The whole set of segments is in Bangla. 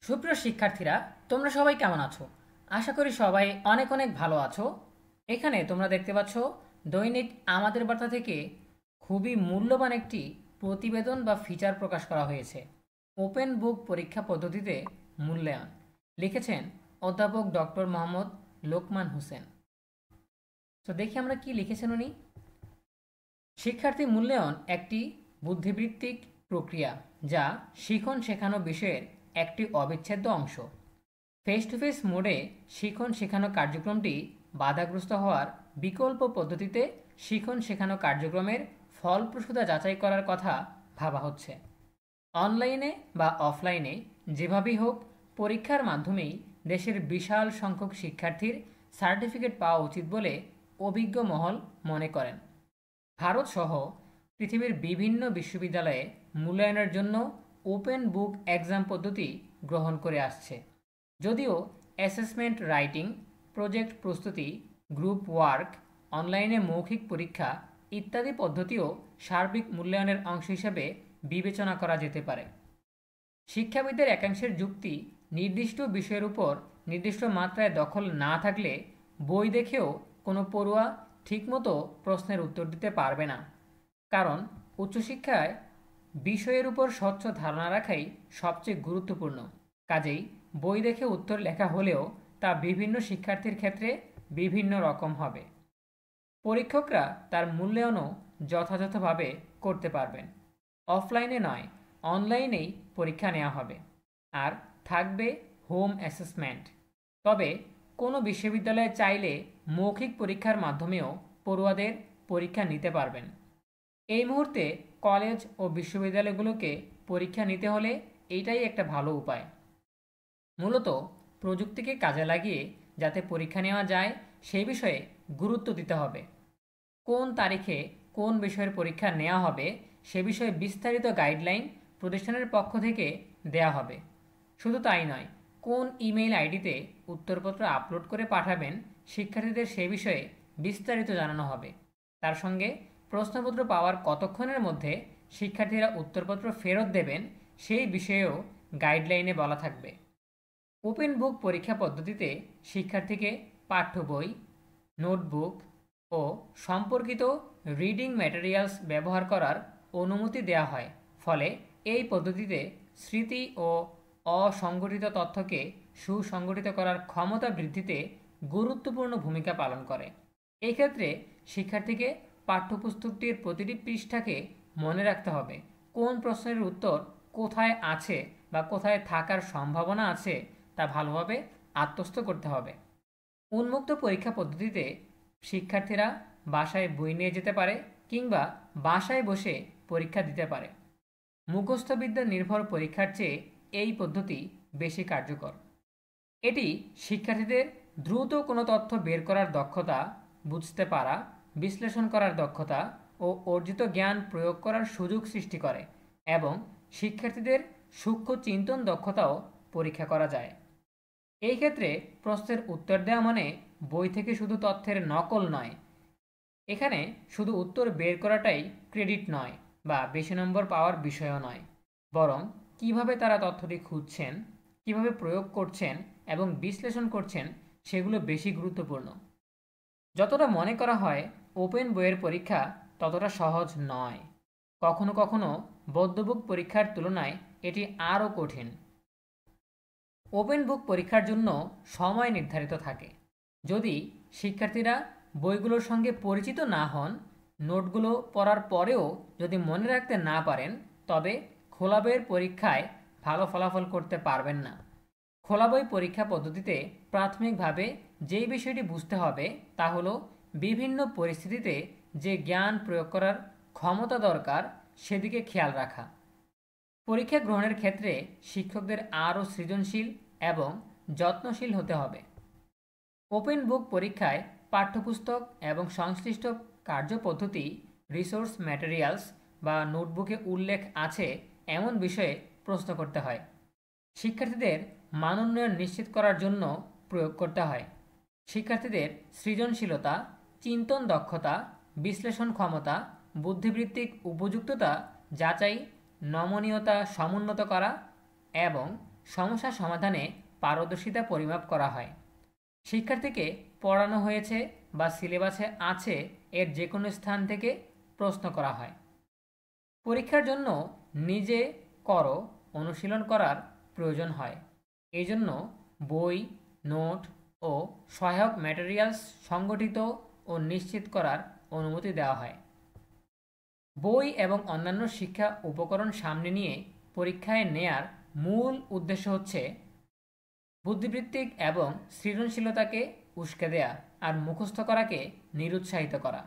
সুপ্রিয় শিক্ষার্থীরা, তোমরা সবাই কেমন আছো? আশা করি সবাই অনেক অনেক ভালো আছো। এখানে তোমরা দেখতে পাচ্ছ দৈনিক আমাদের বার্তা থেকে খুবই মূল্যবান একটি প্রতিবেদন বা ফিচার প্রকাশ করা হয়েছে। ওপেন বুক পরীক্ষা পদ্ধতিতে মূল্যায়ন। লিখেছেন অধ্যাপক ডক্টর মোহাম্মদ লোকমান হোসেন। তো দেখি আমরা কি লিখেছেন উনি। শিক্ষার্থী মূল্যায়ন একটি বুদ্ধিবৃত্তিক প্রক্রিয়া যা শিখন শেখানো বিষয়ের একটি অবিচ্ছেদ্য অংশ। ফেস টু ফেস মোডে শিখন শেখানো কার্যক্রমটি বাধাগ্রস্ত হওয়ার বিকল্প পদ্ধতিতে শিখন শেখানো কার্যক্রমের ফলপ্রসূতা যাচাই করার কথা ভাবা হচ্ছে। অনলাইনে বা অফলাইনে যেভাবেই হোক পরীক্ষার মাধ্যমেই দেশের বিশাল সংখ্যক শিক্ষার্থীর সার্টিফিকেট পাওয়া উচিত বলে অভিজ্ঞ মহল মনে করেন। ভারতসহ পৃথিবীর বিভিন্ন বিশ্ববিদ্যালয়ে মূল্যায়নের জন্য ওপেন বুক এক্সাম পদ্ধতি গ্রহণ করে আসছে। যদিও অ্যাসেসমেন্ট রাইটিং, প্রজেক্ট প্রস্তুতি, গ্রুপ ওয়ার্ক, অনলাইনে মৌখিক পরীক্ষা ইত্যাদি পদ্ধতিও সার্বিক মূল্যায়নের অংশ হিসেবে বিবেচনা করা যেতে পারে। শিক্ষাবিদদের একাংশের যুক্তি, নির্দিষ্ট বিষয়ের উপর নির্দিষ্ট মাত্রায় দখল না থাকলে বই দেখেও কোনো পড়ুয়া ঠিকমতো প্রশ্নের উত্তর দিতে পারবে না। কারণ উচ্চশিক্ষায় বিষয়ের উপর স্বচ্ছ ধারণা রাখাই সবচেয়ে গুরুত্বপূর্ণ। কাজেই বই দেখে উত্তর লেখা হলেও তা বিভিন্ন শিক্ষার্থীর ক্ষেত্রে বিভিন্ন রকম হবে। পরীক্ষকরা তার মূল্যায়নও যথাযথভাবে করতে পারবেন। অফলাইনে নয়, অনলাইনেই পরীক্ষা নেওয়া হবে। আর থাকবে হোম অ্যাসেসমেন্ট। তবে কোনো বিশ্ববিদ্যালয়ে চাইলে মৌখিক পরীক্ষার মাধ্যমেও পড়ুয়াদের পরীক্ষা নিতে পারবেন। এই মুহূর্তে কলেজ ও বিশ্ববিদ্যালয়গুলোকে পরীক্ষা নিতে হলে এইটাই একটা ভালো উপায়। মূলত প্রযুক্তিকে কাজে লাগিয়ে যাতে পরীক্ষা নেওয়া যায় সেই বিষয়ে গুরুত্ব দিতে হবে। কোন তারিখে কোন বিষয়ের পরীক্ষা নেওয়া হবে সে বিষয়ে বিস্তারিত গাইডলাইন প্রতিষ্ঠানের পক্ষ থেকে দেয়া হবে। শুধু তাই নয়, কোন ইমেইল আইডিতে উত্তরপত্র আপলোড করে পাঠাবেন শিক্ষার্থীদের সে বিষয়ে বিস্তারিত জানানো হবে। তার সঙ্গে প্রশ্নপত্র পাওয়ার কতক্ষণের মধ্যে শিক্ষার্থীরা উত্তরপত্র ফেরত দেবেন সেই বিষয়েও গাইডলাইনে বলা থাকবে। ওপেন বুক পরীক্ষা পদ্ধতিতে শিক্ষার্থীকে পাঠ্য বই, নোটবুক ও সম্পর্কিত রিডিং ম্যাটেরিয়ালস ব্যবহার করার অনুমতি দেওয়া হয়। ফলে এই পদ্ধতিতে স্মৃতি ও অসংগঠিত তথ্যকে সুসংগঠিত করার ক্ষমতা বৃদ্ধিতে গুরুত্বপূর্ণ ভূমিকা পালন করে। এই ক্ষেত্রে শিক্ষার্থীকে পাঠ্যপুস্তকটির প্রতিটি পৃষ্ঠাকে মনে রাখতে হবে কোন প্রশ্নের উত্তর কোথায় আছে বা কোথায় থাকার সম্ভাবনা আছে তা ভালোভাবে আত্মস্থ করতে হবে। উন্মুক্ত পরীক্ষা পদ্ধতিতে শিক্ষার্থীরা বাসায় বই নিয়ে যেতে পারে কিংবা বাসায় বসে পরীক্ষা দিতে পারে। মুখস্থবিদ্যা নির্ভর পরীক্ষার চেয়ে এই পদ্ধতি বেশি কার্যকর। এটি শিক্ষার্থীদের দ্রুত কোনো তথ্য বের করার দক্ষতা, বুঝতে পারা, বিশ্লেষণ করার দক্ষতা ও অর্জিত জ্ঞান প্রয়োগ করার সুযোগ সৃষ্টি করে এবং শিক্ষার্থীদের সূক্ষ্ম চিন্তন দক্ষতাও পরীক্ষা করা যায়। এই ক্ষেত্রে প্রশ্নের উত্তর দেওয়া মানে বই থেকে শুধু তথ্যের নকল নয়। এখানে শুধু উত্তর বের করাটাই ক্রেডিট নয় বা বেশি নম্বর পাওয়ার বিষয়ও নয়, বরং কিভাবে তারা তথ্যটি খুঁজছেন, কিভাবে প্রয়োগ করছেন এবং বিশ্লেষণ করছেন সেগুলো বেশি গুরুত্বপূর্ণ। যতটা মনে করা হয় ওপেন বইয়ের পরীক্ষা ততটা সহজ নয়। কখনো কখনো বদ্ধবুক পরীক্ষার তুলনায় এটি আরও কঠিন। ওপেন বুক পরীক্ষার জন্য সময় নির্ধারিত থাকে। যদি শিক্ষার্থীরা বইগুলোর সঙ্গে পরিচিত না হন, নোটগুলো পড়ার পরেও যদি মনে রাখতে না পারেন, তবে খোলা বইয়ের পরীক্ষায় ভালো ফলাফল করতে পারবেন না। খোলা বই পরীক্ষা পদ্ধতিতে প্রাথমিকভাবে যেই বিষয়টি বুঝতে হবে তা হলো বিভিন্ন পরিস্থিতিতে যে জ্ঞান প্রয়োগ করার ক্ষমতা দরকার সেদিকে খেয়াল রাখা। পরীক্ষা গ্রহণের ক্ষেত্রে শিক্ষকদের আরও সৃজনশীল এবং যত্নশীল হতে হবে। ওপেন বুক পরীক্ষায় পাঠ্যপুস্তক এবং সংশ্লিষ্ট কার্যপদ্ধতি, রিসোর্স ম্যাটেরিয়ালস বা নোটবুকে উল্লেখ আছে এমন বিষয়ে প্রশ্ন করতে হয়। শিক্ষার্থীদের মানোন্নয়ন নিশ্চিত করার জন্য প্রয়োগ করতে হয়। শিক্ষার্থীদের সৃজনশীলতা, চিন্তন দক্ষতা, বিশ্লেষণ ক্ষমতা, বুদ্ধিবৃত্তিক উপযুক্ততা যাচাই, নমনীয়তা সমুন্নত করা এবং সমস্যা সমাধানে পারদর্শিতা পরিমাপ করা হয়। শিক্ষার্থীকে পড়ানো হয়েছে বা সিলেবাসে আছে এর যে কোনো স্থান থেকে প্রশ্ন করা হয়। পরীক্ষার জন্য নিজে করো অনুশীলন করার প্রয়োজন হয়। এই জন্য বই, নোট ও সহায়ক ম্যাটেরিয়ালস সংগঠিত ও নিশ্চিত করার অনুমতি দেওয়া হয়। বই এবং অন্যান্য শিক্ষা উপকরণ সামনে নিয়ে পরীক্ষায় নেয়ার মূল উদ্দেশ্য হচ্ছে বুদ্ধিবৃত্তিক এবং সৃজনশীলতাকে উস্কে দেয়া আর মুখস্থ করাকে নিরুৎসাহিত করা।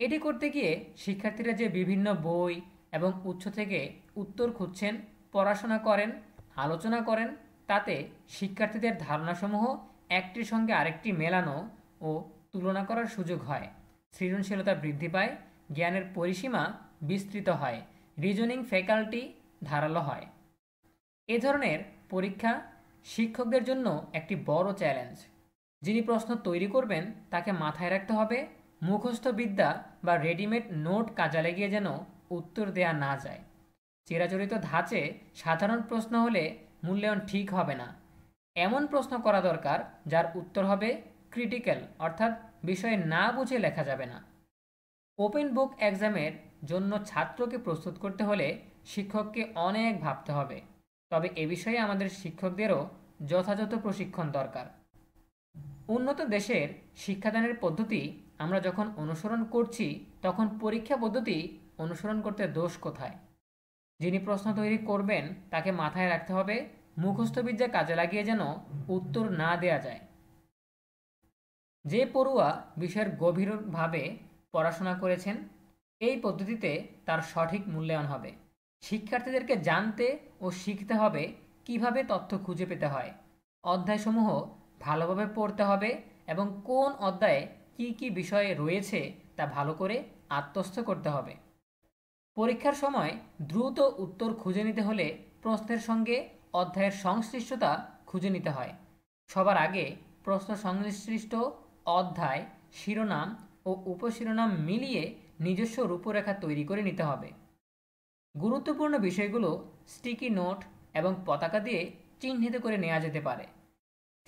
এটি করতে গিয়ে শিক্ষার্থীরা যে বিভিন্ন বই এবং উৎস থেকে উত্তর খুঁজছেন, পড়াশোনা করেন, আলোচনা করেন, তাতে শিক্ষার্থীদের ধারণাসমূহ একটির সঙ্গে আরেকটি মেলানো ও তুলনা করার সুযোগ হয়। সৃজনশীলতা বৃদ্ধি পায়, জ্ঞানের পরিসীমা বিস্তৃত হয়, রিজনিং ফ্যাকাল্টি ধারালো হয়। এ ধরনের পরীক্ষা শিক্ষকদের জন্য একটি বড় চ্যালেঞ্জ। যিনি প্রশ্ন তৈরি করবেন তাকে মাথায় রাখতে হবে মুখস্থ বিদ্যা বা রেডিমেড নোট কাজে লাগিয়ে যেন উত্তর দেয়া না যায়। চিরাচরিত ধাঁচে সাধারণ প্রশ্ন হলে মূল্যায়ন ঠিক হবে না। এমন প্রশ্ন করা দরকার যার উত্তর হবে ক্রিটিক্যাল, অর্থাৎ বিষয় না বুঝে লেখা যাবে না। ওপেন বুক এক্সামের জন্য ছাত্রকে প্রস্তুত করতে হলে শিক্ষককে অনেক ভাবতে হবে। তবে এ বিষয়ে আমাদের শিক্ষকদেরও যথাযথ প্রশিক্ষণ দরকার। উন্নত দেশের শিক্ষাদানের পদ্ধতি আমরা যখন অনুসরণ করছি তখন পরীক্ষা পদ্ধতি অনুসরণ করতে দোষ কোথায়? যিনি প্রশ্ন তৈরি করবেন তাকে মাথায় রাখতে হবে মুখস্থবিদ্যা কাজে লাগিয়ে যেন উত্তর না দেয়া যায়। যে পড়ুয়া বিষয়ের গভীরভাবে পড়াশোনা করেছেন এই পদ্ধতিতে তার সঠিক মূল্যায়ন হবে। শিক্ষার্থীদেরকে জানতে ও শিখতে হবে কিভাবে তথ্য খুঁজে পেতে হয়, অধ্যায়সমূহ ভালোভাবে পড়তে হবে এবং কোন অধ্যায়ে কি কি বিষয় রয়েছে তা ভালো করে আত্মস্থ করতে হবে। পরীক্ষার সময় দ্রুত উত্তর খুঁজে নিতে হলে প্রশ্নের সঙ্গে অধ্যায়ের সংশ্লিষ্টতা খুঁজে নিতে হয়। সবার আগে প্রশ্ন সংশ্লিষ্ট অধ্যায়, শিরোনাম ও উপশিরোনাম মিলিয়ে নিজস্ব রূপরেখা তৈরি করে নিতে হবে। গুরুত্বপূর্ণ বিষয়গুলো স্টিকি নোট এবং পতাকা দিয়ে চিহ্নিত করে নেওয়া যেতে পারে।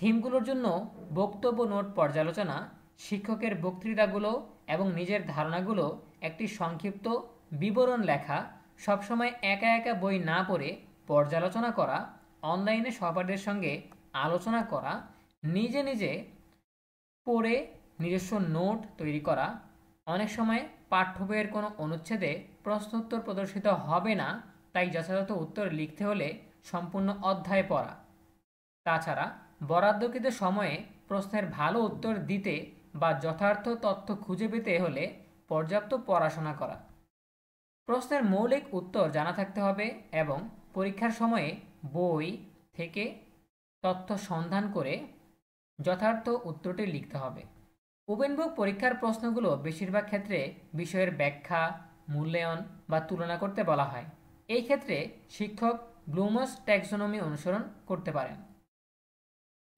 থিমগুলোর জন্য বক্তব্য নোট পর্যালোচনা, শিক্ষকের বক্তৃতাগুলো এবং নিজের ধারণাগুলো একটি সংক্ষিপ্ত বিবরণ লেখা, সবসময় একা একা বই না পড়ে পর্যালোচনা করা, অনলাইনে সহপাঠীদের সঙ্গে আলোচনা করা, নিজে নিজে পড়ে নিজস্ব নোট তৈরি করা। অনেক সময় পাঠ্য বইয়ের কোনো অনুচ্ছেদে প্রশ্নোত্তর প্রদর্শিত হবে না, তাই যথাযথ উত্তর লিখতে হলে সম্পূর্ণ অধ্যায় পড়া। তাছাড়া বরাদ্দকৃত সময়ে প্রশ্নের ভালো উত্তর দিতে বা যথার্থ তথ্য খুঁজে পেতে হলে পর্যাপ্ত পড়াশোনা করা। প্রশ্নের মৌলিক উত্তর জানা থাকতে হবে এবং পরীক্ষার সময়ে বই থেকে তথ্য সন্ধান করে যথার্থ উত্তরটি লিখতে হবে। ওপেন বুক পরীক্ষার প্রশ্নগুলো বেশিরভাগ ক্ষেত্রে বিষয়ের ব্যাখ্যা, মূল্যায়ন বা তুলনা করতে বলা হয়। এই ক্ষেত্রে শিক্ষক ব্লুমস ট্যাক্সোনমি অনুসরণ করতে পারেন।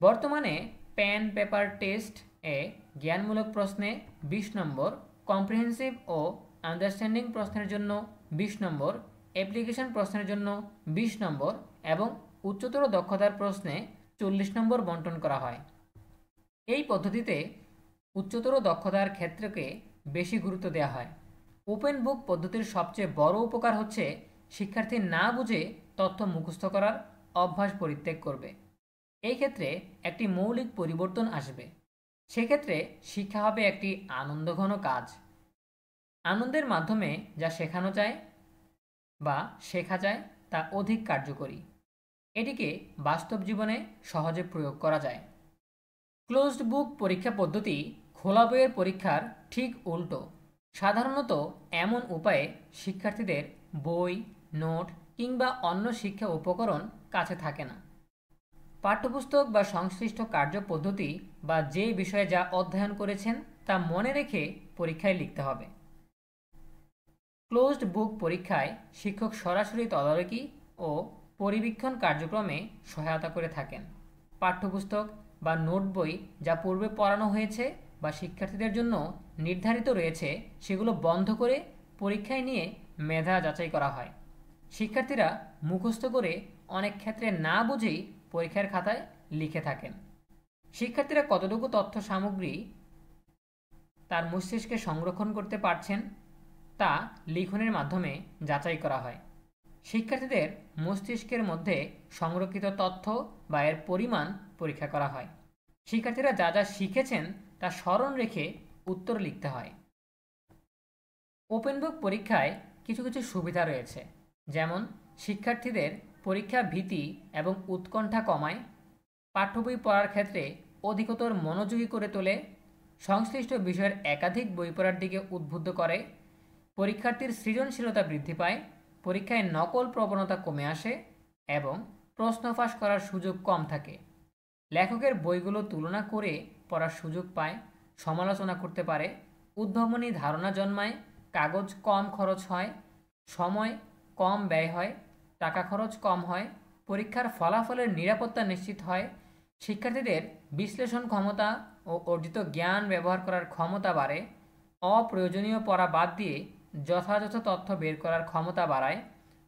বর্তমানে পেন পেপার টেস্ট এ জ্ঞানমূলক প্রশ্নে 20 নম্বর, কম্প্রিহেন্সিভ ও আন্ডারস্ট্যান্ডিং প্রশ্নের জন্য 20 নম্বর, অ্যাপ্লিকেশন প্রশ্নের জন্য 20 নম্বর এবং উচ্চতর দক্ষতার প্রশ্নে 40 নম্বর বন্টন করা হয়। এই পদ্ধতিতে উচ্চতর দক্ষতার ক্ষেত্রকে বেশি গুরুত্ব দেওয়া হয়। ওপেন বুক পদ্ধতির সবচেয়ে বড় উপকার হচ্ছে শিক্ষার্থী না বুঝে তথ্য মুখস্থ করার অভ্যাস পরিত্যাগ করবে। এই ক্ষেত্রে একটি মৌলিক পরিবর্তন আসবে। সেক্ষেত্রে শিক্ষা হবে একটি আনন্দঘন কাজ। আনন্দের মাধ্যমে যা শেখানো যায় বা শেখা যায় তা অধিক কার্যকরী। এটিকে বাস্তব জীবনে সহজে প্রয়োগ করা যায়। ক্লোজড বুক পরীক্ষা পদ্ধতি খোলা বইয়ের পরীক্ষার ঠিক উল্টো। সাধারণত এমন উপায়ে শিক্ষার্থীদের বই, নোট কিংবা অন্য শিক্ষা উপকরণ কাছে থাকে না। পাঠ্যপুস্তক বা সংশ্লিষ্ট কার্যপদ্ধতি বা যে বিষয়ে যা অধ্যয়ন করেছেন তা মনে রেখে পরীক্ষায় লিখতে হবে। ক্লোজড বুক পরীক্ষায় শিক্ষক সরাসরি তদারকি ও পরিবীক্ষণ কার্যক্রমে সহায়তা করে থাকেন। পাঠ্যপুস্তক বা নোট বই যা পূর্বে পড়ানো হয়েছে বা শিক্ষার্থীদের জন্য নির্ধারিত রয়েছে সেগুলো বন্ধ করে পরীক্ষায় নিয়ে মেধা যাচাই করা হয়। শিক্ষার্থীরা মুখস্থ করে অনেক ক্ষেত্রে না বুঝেই পরীক্ষার খাতায় লিখে থাকেন। শিক্ষার্থীরা কতটুকু তথ্য সামগ্রী তার মস্তিষ্কে সংরক্ষণ করতে পারছেন তা লিখনের মাধ্যমে যাচাই করা হয়। শিক্ষার্থীদের মস্তিষ্কের মধ্যে সংরক্ষিত তথ্য বা এর পরিমাণ পরীক্ষা করা হয়। শিক্ষার্থীরা যা যা শিখেছেন তা স্মরণ রেখে উত্তর লিখতে হয়। ওপেন বুক পরীক্ষায় কিছু কিছু সুবিধা রয়েছে, যেমন শিক্ষার্থীদের পরীক্ষা ভীতি এবং উৎকণ্ঠা কমায়, পাঠ্য বই পড়ার ক্ষেত্রে অধিকতর মনোযোগী করে তোলে, সংশ্লিষ্ট বিষয়ের একাধিক বই পড়ার দিকে উদ্বুদ্ধ করে, পরীক্ষার্থীর সৃজনশীলতা বৃদ্ধি পায়, পরীক্ষায় নকল প্রবণতা কমে আসে এবং প্রশ্ন ফাঁস করার সুযোগ কম থাকে। লেখকের বইগুলো তুলনা করে পড়ার সুযোগ পায়, সমালোচনা করতে পারে, উদ্ভাবনী ধারণা জন্মায়, কাগজ কম খরচ হয়, সময় কম ব্যয় হয়, টাকা খরচ কম হয়, পরীক্ষার ফলাফলের নিরাপত্তা নিশ্চিত হয়, শিক্ষার্থীদের বিশ্লেষণ ক্ষমতা ও অর্জিত জ্ঞান ব্যবহার করার ক্ষমতা বাড়ে, অপ্রয়োজনীয় পড়া বাদ দিয়ে যথাযথ তথ্য বের করার ক্ষমতা বাড়ায়,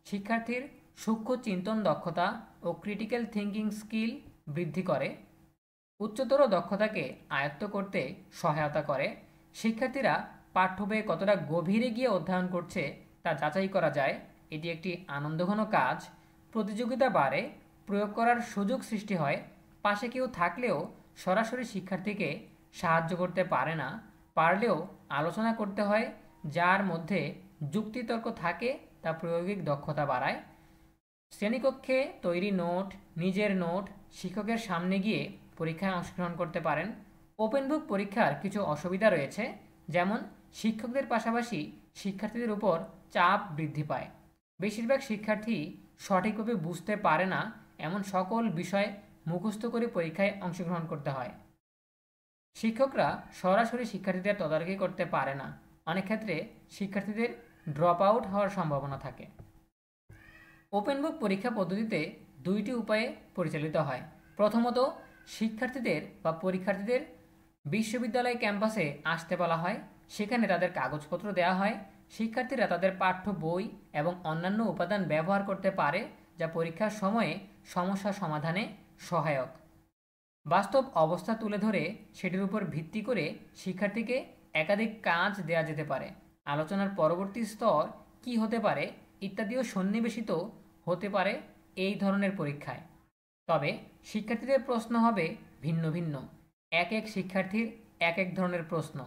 শিক্ষার্থীর সূক্ষ্ম চিন্তন দক্ষতা ও ক্রিটিক্যাল থিঙ্কিং স্কিল বৃদ্ধি করে, উচ্চতর দক্ষতাকে আয়ত্ত করতে সহায়তা করে, শিক্ষার্থীরা পাঠ্য বইয়ে কতটা গভীরে গিয়ে অধ্যয়ন করছে তা যাচাই করা যায়, এটি একটি আনন্দঘন কাজ, প্রতিযোগিতা বাড়ে, প্রয়োগ করার সুযোগ সৃষ্টি হয়, পাশে কেউ থাকলেও সরাসরি শিক্ষার্থীকে সাহায্য করতে পারে না, পারলেও আলোচনা করতে হয়, যার মধ্যে যুক্তিতর্ক থাকে তা প্রায়োগিক দক্ষতা বাড়ায়, শ্রেণীকক্ষে তৈরি নোট, নিজের নোট, শিক্ষকের সামনে গিয়ে পরীক্ষায় অংশগ্রহণ করতে পারেন। ওপেন বুক পরীক্ষার কিছু অসুবিধা রয়েছে, যেমন শিক্ষকদের পাশাপাশি শিক্ষার্থীদের উপর চাপ বৃদ্ধি পায়। বেশিরভাগ শিক্ষার্থী সঠিকভাবে বুঝতে পারে না এমন সকল বিষয় মুখস্থ করে পরীক্ষায় অংশগ্রহণ করতে হয়। শিক্ষকরা সরাসরি শিক্ষার্থীদের তদারকি করতে পারে না, অনেক ক্ষেত্রে শিক্ষার্থীদের ড্রপ আউট হওয়ার সম্ভাবনা থাকে। ওপেন বুক পরীক্ষা পদ্ধতিতে দুইটি উপায়ে পরিচালিত হয়। প্রথমত, শিক্ষার্থীদের বা পরীক্ষার্থীদের বিশ্ববিদ্যালয় ক্যাম্পাসে আসতে বলা হয়, সেখানে তাদের কাগজপত্র দেওয়া হয়, শিক্ষার্থীরা তাদের পাঠ্য বই এবং অন্যান্য উপাদান ব্যবহার করতে পারে যা পরীক্ষার সময়ে সমস্যা সমাধানে সহায়ক। বাস্তব অবস্থা তুলে ধরে সেটির উপর ভিত্তি করে শিক্ষার্থীকে একাধিক কাজ দেওয়া যেতে পারে, আলোচনার পরবর্তী স্তর কি হতে পারে ইত্যাদিও সন্নিবেশিত হতে পারে এই ধরনের পরীক্ষায়। তবে শিক্ষার্থীদের প্রশ্ন হবে ভিন্ন ভিন্ন, এক এক শিক্ষার্থীর এক এক ধরনের প্রশ্ন,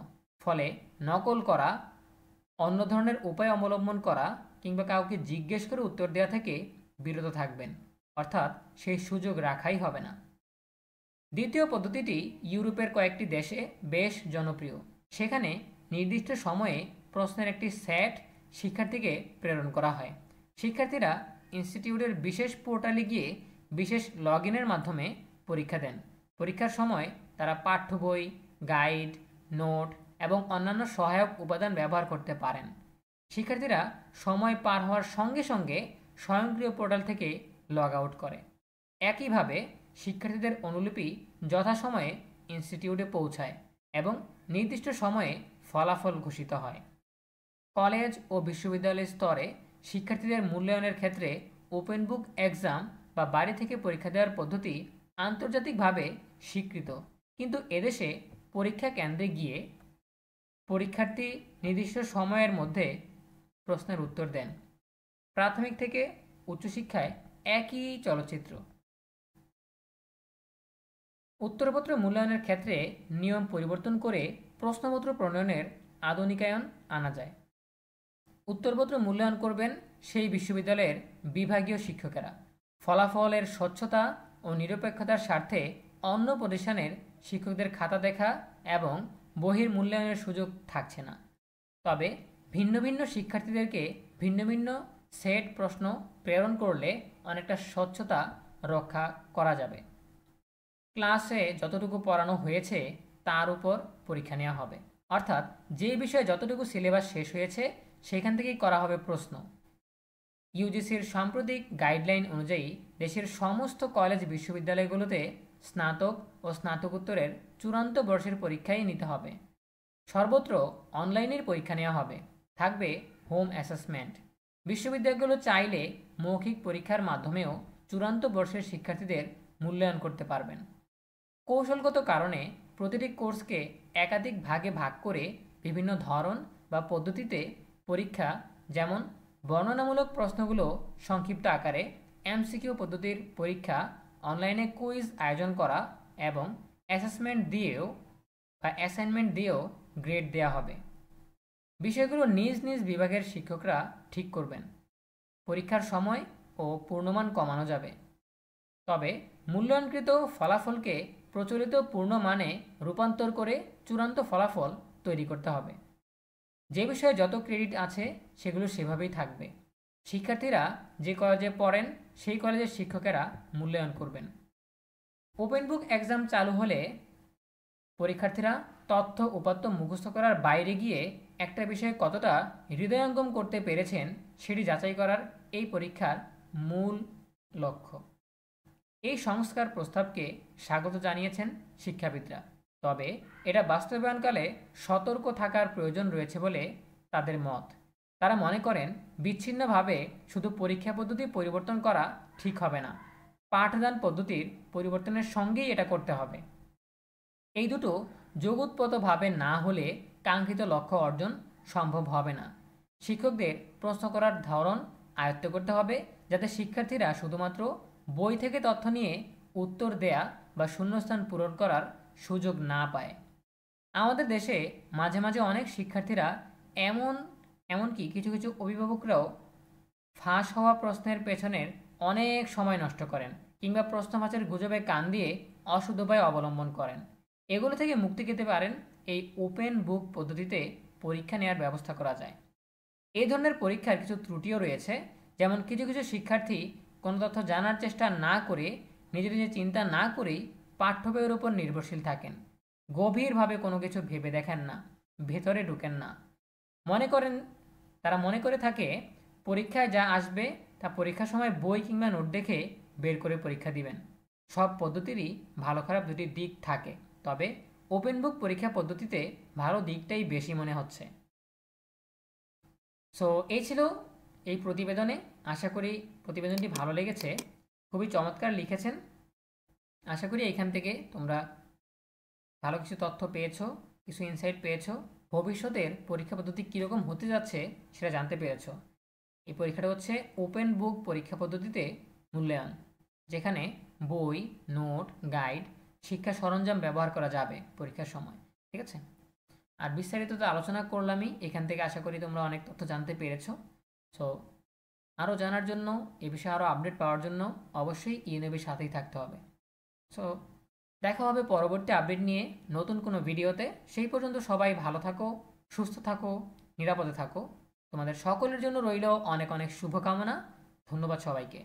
ফলে নকল করা, অন্য ধরনের উপায় অবলম্বন করা কিংবা কাউকে জিজ্ঞেস করে উত্তর দেওয়া থেকে বিরত থাকবেন, অর্থাৎ সেই সুযোগ রাখাই হবে না। দ্বিতীয় পদ্ধতিটি ইউরোপের কয়েকটি দেশে বেশ জনপ্রিয়। সেখানে নির্দিষ্ট সময়ে প্রশ্নের একটি সেট শিক্ষার্থীকে প্রেরণ করা হয়। শিক্ষার্থীরা ইনস্টিটিউটের বিশেষ পোর্টালে গিয়ে বিশেষ লগ ইনের মাধ্যমে পরীক্ষা দেন। পরীক্ষার সময় তারা পাঠ্য বই, গাইড, নোট এবং অন্যান্য সহায়ক উপাদান ব্যবহার করতে পারেন। শিক্ষার্থীরা সময় পার হওয়ার সঙ্গে সঙ্গে স্বয়ংক্রিয় পোর্টাল থেকে লগ আউট করে। একইভাবে শিক্ষার্থীদের অনুলিপি যথাসময়ে ইনস্টিটিউটে পৌঁছায় এবং নির্দিষ্ট সময়ে ফলাফল ঘোষিত হয়। কলেজ ও বিশ্ববিদ্যালয় স্তরে শিক্ষার্থীদের মূল্যায়নের ক্ষেত্রে ওপেন বুক এক্সাম বা বাড়ি থেকে পরীক্ষা দেওয়ার পদ্ধতি আন্তর্জাতিকভাবে স্বীকৃত, কিন্তু এদেশে পরীক্ষা কেন্দ্রে গিয়ে পরীক্ষার্থী নির্দিষ্ট সময়ের মধ্যে প্রশ্নের উত্তর দেন। প্রাথমিক থেকে উচ্চশিক্ষায় একই চলচ্চিত্র। উত্তরপত্র মূল্যায়নের ক্ষেত্রে নিয়ম পরিবর্তন করে প্রশ্নপত্র প্রণয়নের আধুনিকায়ন আনা যায়। উত্তরপত্র মূল্যায়ন করবেন সেই বিশ্ববিদ্যালয়ের বিভাগীয় শিক্ষকেরা। ফলাফলের স্বচ্ছতা ও নিরপেক্ষতার স্বার্থে অন্য প্রতিষ্ঠানের শিক্ষকদের খাতা দেখা এবং বহির মূল্যায়নের সুযোগ থাকছে না। তবে ভিন্ন ভিন্ন শিক্ষার্থীদেরকে ভিন্ন ভিন্ন সেট প্রশ্ন প্রেরণ করলে অনেকটা স্বচ্ছতা রক্ষা করা যাবে। ক্লাসে যতটুকু পড়ানো হয়েছে তার উপর পরীক্ষা নেওয়া হবে, অর্থাৎ যে বিষয়ে যতটুকু সিলেবাস শেষ হয়েছে সেখান থেকেই করা হবে প্রশ্ন। ইউজিসির সাম্প্রতিক গাইডলাইন অনুযায়ী দেশের সমস্ত কলেজ বিশ্ববিদ্যালয়গুলোতে স্নাতক ও স্নাতকোত্তরের চূড়ান্ত বর্ষের পরীক্ষাই নিতে হবে। সর্বত্র অনলাইনের পরীক্ষা নেওয়া হবে, থাকবে হোম অ্যাসেসমেন্ট। বিশ্ববিদ্যালয়গুলো চাইলে মৌখিক পরীক্ষার মাধ্যমেও চূড়ান্ত বর্ষের শিক্ষার্থীদের মূল্যায়ন করতে পারবেন। কৌশলগত কারণে প্রতিটি কোর্সকে একাধিক ভাগে ভাগ করে বিভিন্ন ধরন বা পদ্ধতিতে পরীক্ষা, যেমন বর্ণনামূলক প্রশ্নগুলো সংক্ষিপ্ত আকারে, এমসিকিউ পদ্ধতির পরীক্ষা, অনলাইনে কুইজ আয়োজন করা এবং অ্যাসাইনমেন্ট দিয়েও গ্রেড দেওয়া হবে। বিষয়গুলো নিজ নিজ বিভাগের শিক্ষকরা ঠিক করবেন। পরীক্ষার সময় ও পূর্ণমান কমানো যাবে। তবে মূল্যায়নকৃত ফলাফলকে প্রচলিত পূর্ণমানে রূপান্তর করে চূড়ান্ত ফলাফল তৈরি করতে হবে। যে বিষয়ে যত ক্রেডিট আছে সেগুলো সেভাবেই থাকবে। শিক্ষার্থীরা যে কলেজে পড়েন সেই কলেজের শিক্ষকেরা মূল্যায়ন করবেন। ওপেন বুক এক্সাম চালু হলে পরীক্ষার্থীরা তথ্য উপাত্ত মুখস্থ করার বাইরে গিয়ে একটা বিষয়ে কতটা হৃদয়ঙ্গম করতে পেরেছেন সেটি যাচাই করার এই পরীক্ষার মূল লক্ষ্য। এই সংস্কার প্রস্তাবকে স্বাগত জানিয়েছেন শিক্ষাবিদরা। তবে এটা বাস্তবায়নকালে সতর্ক থাকার প্রয়োজন রয়েছে বলে তাদের মত। তারা মনে করেন বিচ্ছিন্নভাবে শুধু পরীক্ষা পদ্ধতি পরিবর্তন করা ঠিক হবে না, পাঠদান পদ্ধতির পরিবর্তনের সঙ্গেই এটা করতে হবে। এই দুটো যোগোৎপতভাবে না হলে কাঙ্ক্ষিত লক্ষ্য অর্জন সম্ভব হবে না। শিক্ষকদের প্রশ্ন করার ধরন আয়ত্ত করতে হবে, যাতে শিক্ষার্থীরা শুধুমাত্র বই থেকে তথ্য নিয়ে উত্তর দেয়া বা শূন্যস্থান পূরণ করার সুযোগ না পায়। আমাদের দেশে মাঝে মাঝে অনেক শিক্ষার্থীরা এমনকি কিছু কিছু অভিভাবকরাও ফাঁস হওয়া প্রশ্নের পেছনের অনেক সময় নষ্ট করেন কিংবা প্রশ্ন ফাঁসের গুজবে কান দিয়ে অশুদ্ধ উপায় অবলম্বন করেন। এগুলো থেকে মুক্তি পেতে পারেন এই ওপেন বুক পদ্ধতিতে পরীক্ষা নেওয়ার ব্যবস্থা করা যায়। এই ধরনের পরীক্ষার কিছু ত্রুটিও রয়েছে, যেমন কিছু কিছু শিক্ষার্থী কোনো তথ্য জানার চেষ্টা না করে, নিজে নিজে চিন্তা না করেই পাঠ্য বইয়ের উপর নির্ভরশীল থাকেন। গভীরভাবে কোনো কিছু ভেবে দেখেন না, ভেতরে ঢুকেন না। তারা মনে করে থাকে পরীক্ষায় যা আসবে তা পরীক্ষার সময় বই কিংবা নোট দেখে বের করে পরীক্ষা দিবেন। সব পদ্ধতিরই ভালো খারাপ দুটি দিক থাকে, তবে ওপেন বুক পরীক্ষা পদ্ধতিতে ভালো দিকটাই বেশি মনে হচ্ছে। সো এই ছিল এই প্রতিবেদনে। আশা করি প্রতিবেদনটি ভালো লেগেছে। খুবই চমৎকার লিখেছেন। আশা করি এখান থেকে তোমরা ভালো কিছু তথ্য পেয়েছো, কিছু ইনসাইট পেয়েছো, ভবিষ্যতের পরীক্ষা পদ্ধতি কীরকম হতে যাচ্ছে সেটা জানতে পেরেছো। এই পরীক্ষাটা হচ্ছে ওপেন বুক পরীক্ষা পদ্ধতিতে মূল্যায়ন, যেখানে বই, নোট, গাইড, শিক্ষা সরঞ্জাম ব্যবহার করা যাবে পরীক্ষার সময়। ঠিক আছে? আর বিস্তারিত তো আলোচনা করলামই। এখান থেকে আশা করি তোমরা অনেক তথ্য জানতে পেরেছো। সো আরও জানার জন্য, এ বিষয়ে আরও আপডেট পাওয়ার জন্য অবশ্যই ইউনিবির সাথেই থাকতে হবে। সো দেখা হবে পরবর্তী আপডেট নিয়ে নতুন কোনো ভিডিওতে। সেই পর্যন্ত সবাই ভালো থাকো, সুস্থ থাকো, নিরাপদে থাকো। তোমাদের সকলের জন্য রইল অনেক অনেক শুভকামনা। ধন্যবাদ সবাইকে।